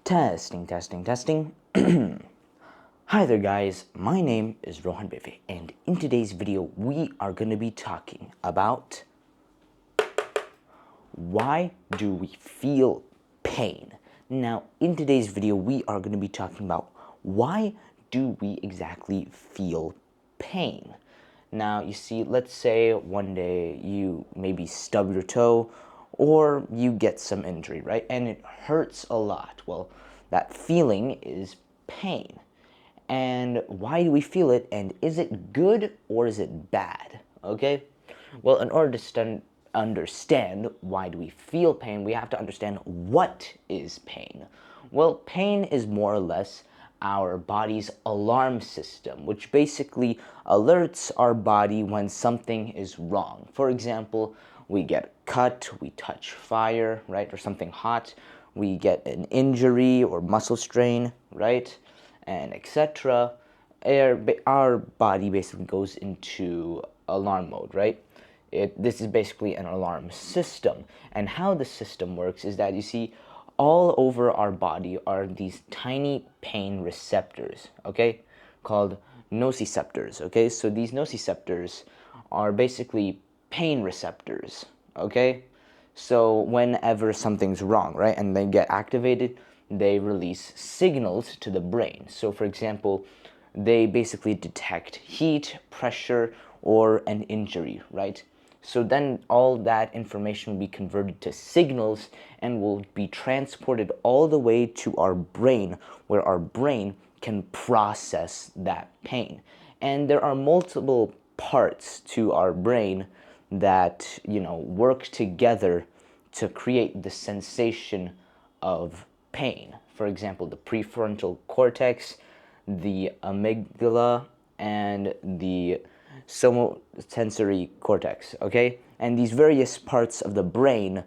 Testing, testing, testing. Hi there guys, my name is Rohan Beve, and in today's video we are going to be talking about why do we feel pain. Now in today's video we are going to be talking about why do we exactly feel pain. Now you see, let's say one day you maybe stub your toe or you get some injury, right? And it hurts a lot. Well, that feeling is pain. And why do we feel it? And is it good or is it bad? Okay? Well, in order to understand why do we feel pain, we have to understand what is pain. Well, pain is more or less our body's alarm system, which basically alerts our body when something is wrong. For example, we get cut, we touch fire, right, or something hot, we get an injury or muscle strain, right, and etc. Our body basically goes into alarm mode, right? This is basically an alarm system. And how the system works is that you see, all over our body are these tiny pain receptors, okay, called nociceptors, okay? So these nociceptors are basically pain receptors, okay? So whenever something's wrong, right, and they get activated, they release signals to the brain. So for example, they basically detect heat, pressure, or an injury, right? So then all that information will be converted to signals and will be transported all the way to our brain, where our brain can process that pain. And there are multiple parts to our brain that, work together to create the sensation of pain. For example, the prefrontal cortex, the amygdala, and the somatosensory cortex, okay? And these various parts of the brain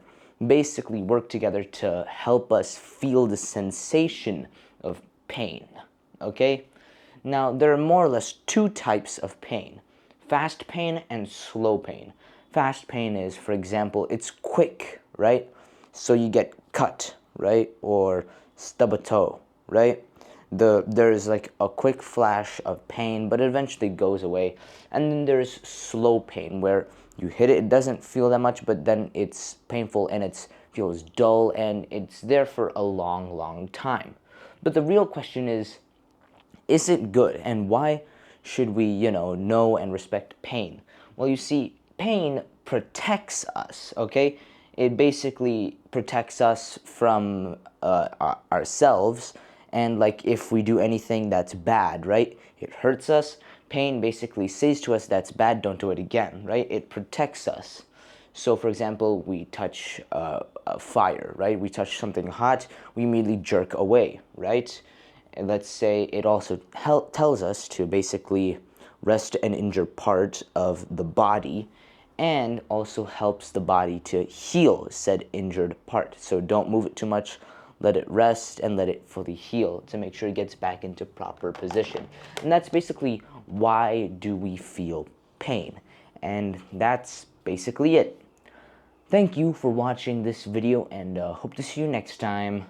basically work together to help us feel the sensation of pain, okay? Now, there are more or less two types of pain: fast pain and slow pain. Fast pain is, for example, it's quick, right? So you get cut, right? Or stub a toe, right? There's like a quick flash of pain, but it eventually goes away. And then there's slow pain, where you hit it, it doesn't feel that much, but then it's painful and it feels dull and it's there for a long, long time. But the real question is it good? And why should we, know and respect pain? Well, you see, pain protects us, okay? It basically protects us from ourselves. And like if we do anything that's bad, right, it hurts us. Pain basically says to us, that's bad, don't do it again, right? It protects us. So for example, we touch a fire, right? We touch something hot, we immediately jerk away, right? And let's say it also tells us to basically rest an injured part of the body, and also helps the body to heal said injured part. So don't move it too much, let it rest and let it fully heal to make sure it gets back into proper position. And that's basically why do we feel pain. And that's basically it. Thank you for watching this video, and hope to see you next time.